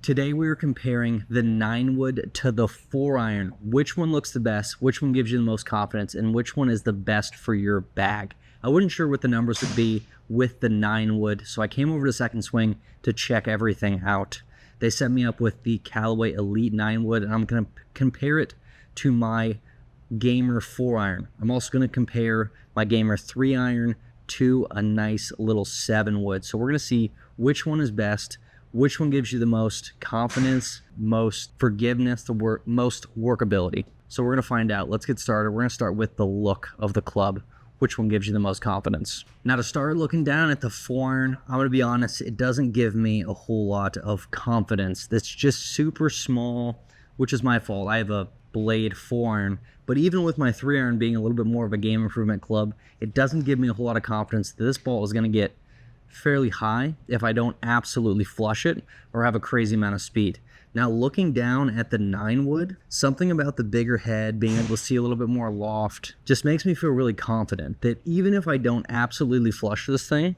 Today we are comparing the 9-wood to the 4-iron. Which one looks the best, which one gives you the most confidence, and which one is the best for your bag. I wasn't sure what the numbers would be with the 9-wood, so I came over to Second Swing to check everything out. They set me up with the Callaway Elite 9-wood, and I'm going to compare it to my Gamer 4-iron. I'm also going to compare my Gamer 3-iron to a nice little 7-wood. So we're going to see which one is best, which one gives you the most confidence, most forgiveness, most workability. So we're going to find out. Let's get started. We're going to start with the look of the club. Which one gives you the most confidence? Now, to start looking down at the 4-iron, I'm going to be honest, it doesn't give me a whole lot of confidence. That's just super small, which is my fault. I have a Blade 4-iron, but even with my 3-iron being a little bit more of a game improvement club, it doesn't give me a whole lot of confidence that this ball is going to get fairly high if I don't absolutely flush it or have a crazy amount of speed. Now, looking down at the 9-wood, something about the bigger head, being able to see a little bit more loft, just makes me feel really confident that even if I don't absolutely flush this thing,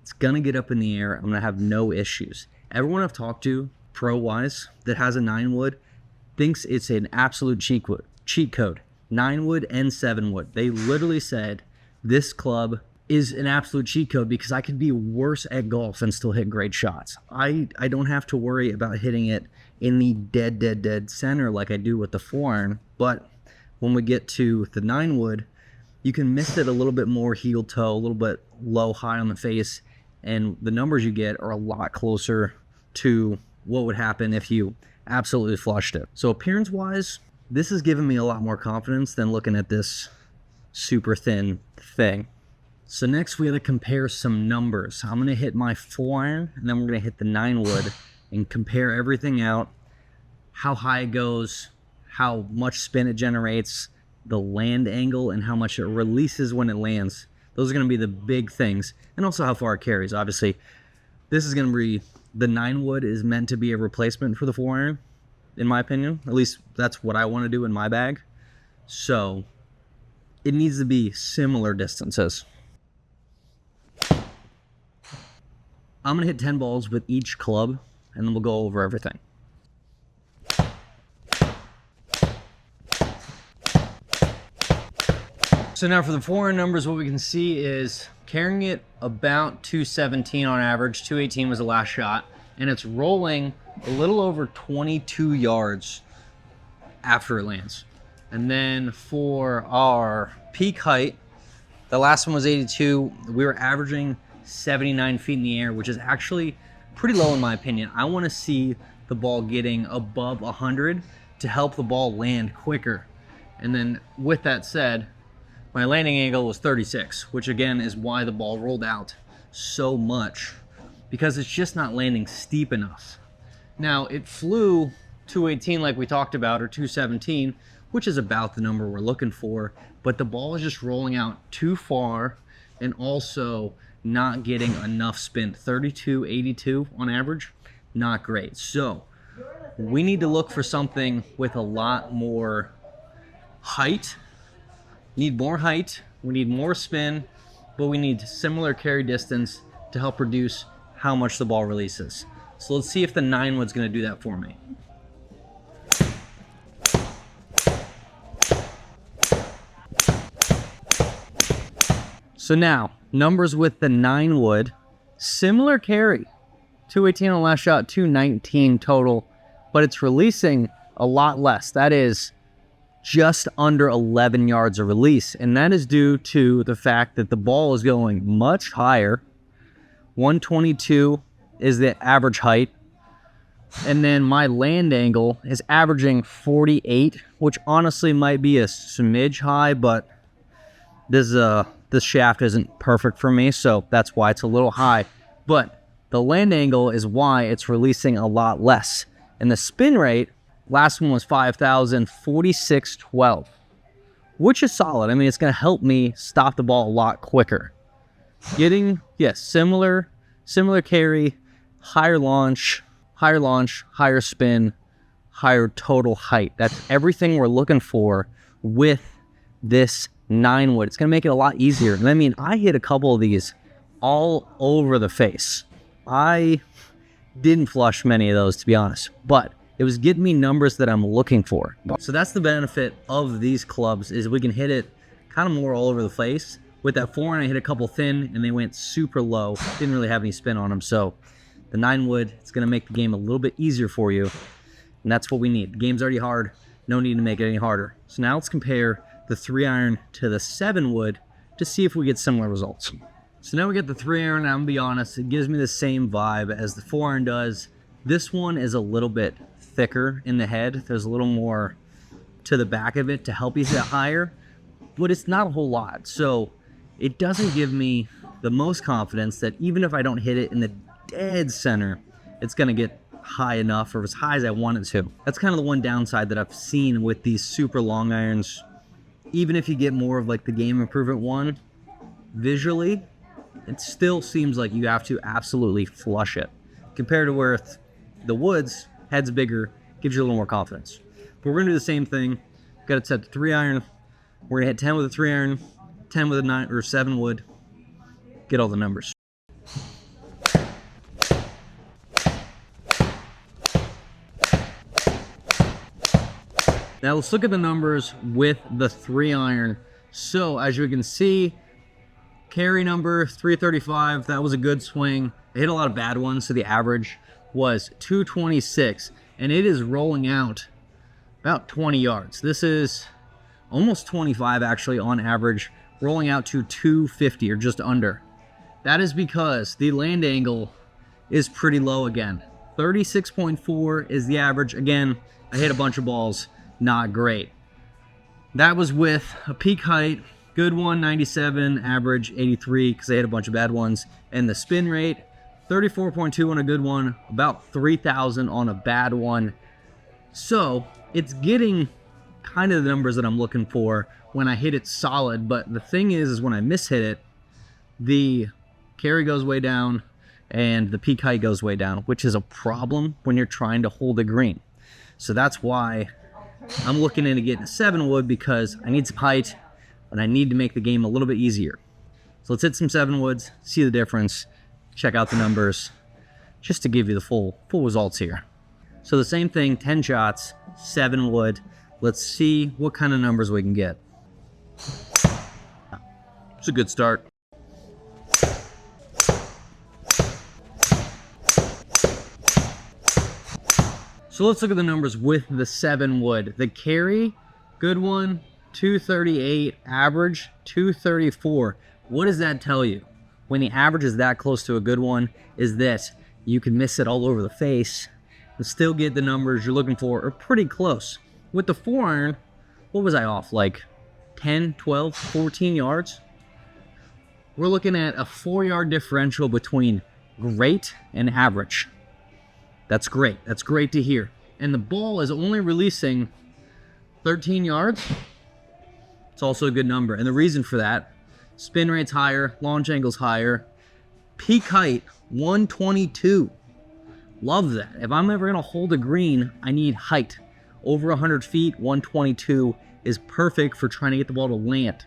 it's gonna get up in the air. I'm gonna have no issues. Everyone I've talked to, pro-wise, that has a 9-wood, thinks it's an absolute cheat code. 9-wood and 7-wood. They literally said this club is an absolute cheat code because I could be worse at golf and still hit great shots. I don't have to worry about hitting it in the dead center like I do with the 4-iron, but when we get to the 9-wood, you can miss it a little bit more heel toe, a little bit low, high on the face, and the numbers you get are a lot closer to what would happen if you absolutely flushed it. So appearance-wise, this has given me a lot more confidence than looking at this super thin thing. So next we got to compare some numbers. I'm going to hit my 4-iron and then we're going to hit the 9-wood and compare everything out, how high it goes, how much spin it generates, the land angle, and how much it releases when it lands. Those are going to be the big things, and also how far it carries. Obviously, this is going to be, the 9-wood is meant to be a replacement for the 4-iron, in my opinion. At least that's what I want to do in my bag. So it needs to be similar distances. I'm going to hit 10 balls with each club, and then we'll go over everything. So now for the 4-iron numbers, what we can see is carrying it about 217 on average. 218 was the last shot, and it's rolling a little over 22 yards after it lands. And then for our peak height, the last one was 82. We were averaging 79 feet in the air, which is actually pretty low in my opinion. I want to see the ball getting above 100 to help the ball land quicker. And then with that said, my landing angle was 36, which again is why the ball rolled out so much, because it's just not landing steep enough. Now it flew 218 like we talked about, or 217, which is about the number we're looking for, but the ball is just rolling out too far and also not getting enough spin. 32, 82 on average, not great. So we need to look for something with a lot more height. Need more height, we need more spin, but we need similar carry distance to help reduce how much the ball releases. So let's see if the 9-wood's gonna do that for me. So now, numbers with the 9-wood, similar carry. 218 on the last shot, 219 total, but it's releasing a lot less. That is just under 11 yards of release, and that is due to the fact that the ball is going much higher. 122 is the average height, and then my land angle is averaging 48, which honestly might be a smidge high, but this shaft isn't perfect for me, so that's why it's a little high. But the land angle is why it's releasing a lot less. And the spin rate, last one was 5,000, 46.12, which is solid. I mean, it's going to help me stop the ball a lot quicker. Getting, yes, similar carry, higher launch, higher spin, higher total height. That's everything we're looking for with this 9-wood. It's going to make it a lot easier. And I mean, I hit a couple of these all over the face. I Didn't flush many of those, to be honest, but it was getting me numbers that I'm looking for. So that's the benefit of these clubs, is we can hit it kind of more all over the face. With that 4-iron, I hit a couple thin and they went super low. Didn't really have any spin on them. So the 9-wood, it's going to make the game a little bit easier for you. And that's what we need. The game's already hard. No need to make it any harder. So now let's compare the 3-iron to the 7-wood to see if we get similar results. So now we get the 3-iron, and I'm going to be honest, it gives me the same vibe as the 4-iron does. This one is a little bit thicker in the head. There's a little more to the back of it to help you hit higher, but it's not a whole lot. So it doesn't give me the most confidence that even if I don't hit it in the dead center, it's going to get high enough or as high as I want it to. That's kind of the one downside that I've seen with these super long irons. Even if you get more of like the Game Improvement one, visually, it still seems like you have to absolutely flush it. Compared to where the woods, head's bigger, gives you a little more confidence. But we're going to do the same thing. Got it set to 3-iron. We're going to hit 10 with a 3-iron, 10 with a 9 or 7-wood. Get all the numbers. Now let's look at the numbers with the 3-iron. So as you can see, carry number 335, that was a good swing. I hit a lot of bad ones, so the average was 226, and it is rolling out about 20 yards. This is almost 25 actually on average, rolling out to 250 or just under. That is because the land angle is pretty low again. 36.4 is the average. Again, I hit a bunch of balls. Not great. That was with a peak height, good one, 97, average 83, because I hit a bunch of bad ones. And the spin rate, 34.2 on a good one, about 3,000 on a bad one. So it's getting kind of the numbers that I'm looking for when I hit it solid. But the thing is when I mishit it, the carry goes way down and the peak height goes way down, which is a problem when you're trying to hold a green. So that's why I'm looking into getting a 7-wood, because I need some height and I need to make the game a little bit easier. So let's hit some 7-woods, see the difference, check out the numbers, just to give you the full results here. So the same thing, 10 shots, 7-wood. Let's see what kind of numbers we can get. It's a good start. So let's look at the numbers with the 7-wood. The carry, good one, 238, average, 234. What does that tell you? When the average is that close to a good one, is that you can miss it all over the face and still get the numbers you're looking for, or pretty close. With the 4-iron, what was I off? Like 10, 12, 14 yards? We're looking at a 4-yard differential between great and average. That's great. That's great to hear. And the ball is only releasing 13 yards. It's also a good number. And the reason for that, spin rate's higher, launch angle's higher, peak height 122. Love that. If I'm ever going to hold a green, I need height. Over 100 feet, 122 is perfect for trying to get the ball to land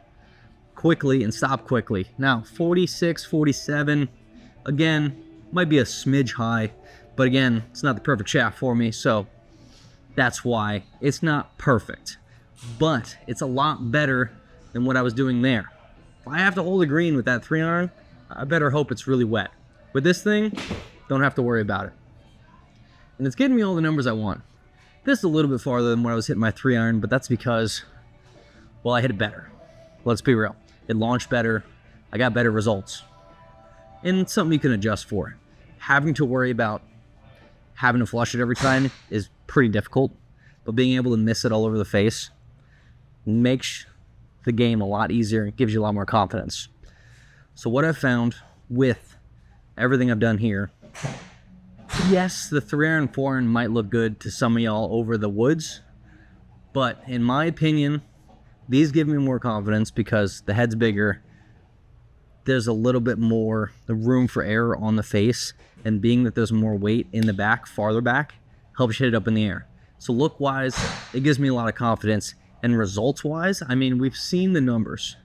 quickly and stop quickly. Now, 46, 47, again, might be a smidge high. But again, it's not the perfect shaft for me, so that's why it's not perfect. But it's a lot better than what I was doing there. If I have to hold a green with that 3-iron, I better hope it's really wet. With this thing, don't have to worry about it. And it's getting me all the numbers I want. This is a little bit farther than when I was hitting my 3-iron, but that's because, well, I hit it better. Let's be real. It launched better. I got better results. And it's something you can adjust for. Having to worry about having to flush it every time is pretty difficult, but being able to miss it all over the face makes the game a lot easier and gives you a lot more confidence. So what I've found with everything I've done here, yes, the 3-iron, 4-iron might look good to some of y'all over the woods, but in my opinion, these give me more confidence because the head's bigger. There's a little bit more room for error on the face, and being that there's more weight in the back, farther back, helps you hit it up in the air. So look-wise, it gives me a lot of confidence. And results-wise, I mean, we've seen the numbers.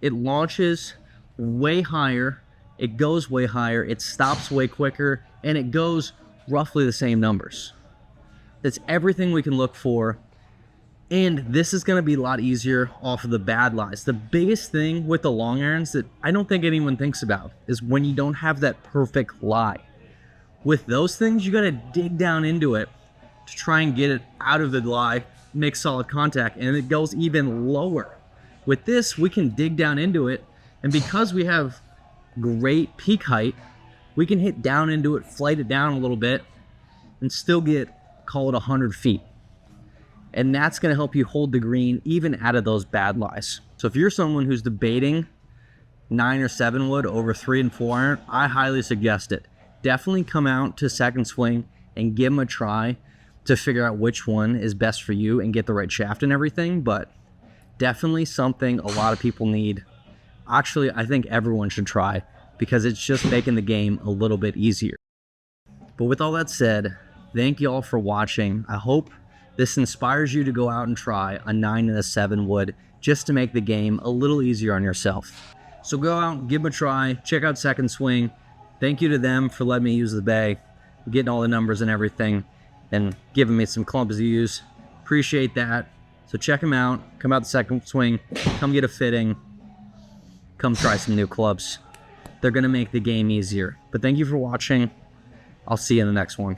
It launches way higher, it goes way higher, it stops way quicker, and it goes roughly the same numbers. That's everything we can look for. And this is going to be a lot easier off of the bad lies. The biggest thing with the long irons that I don't think anyone thinks about is when you don't have that perfect lie. With those things, you got to dig down into it to try and get it out of the lie, make solid contact, and it goes even lower. With this, we can dig down into it, and because we have great peak height, we can hit down into it, flight it down a little bit, and still get, call it 100 feet. And that's going to help you hold the green even out of those bad lies. So if you're someone who's debating 9 or 7 wood over 3 and 4 iron, I highly suggest it. Definitely come out to second swing and give them a try to figure out which one is best for you and get the right shaft and everything. But definitely something a lot of people need. Actually, I think everyone should try because it's just making the game a little bit easier. But with all that said, thank you all for watching. I hope this inspires you to go out and try a 9 and a 7 wood just to make the game a little easier on yourself. So go out, give them a try, check out Second Swing. Thank you to them for letting me use the bay, getting all the numbers and everything, and giving me some clubs to use. Appreciate that. So check them out, come out to Second Swing, come get a fitting, come try some new clubs. They're gonna make the game easier. But thank you for watching. I'll see you in the next one.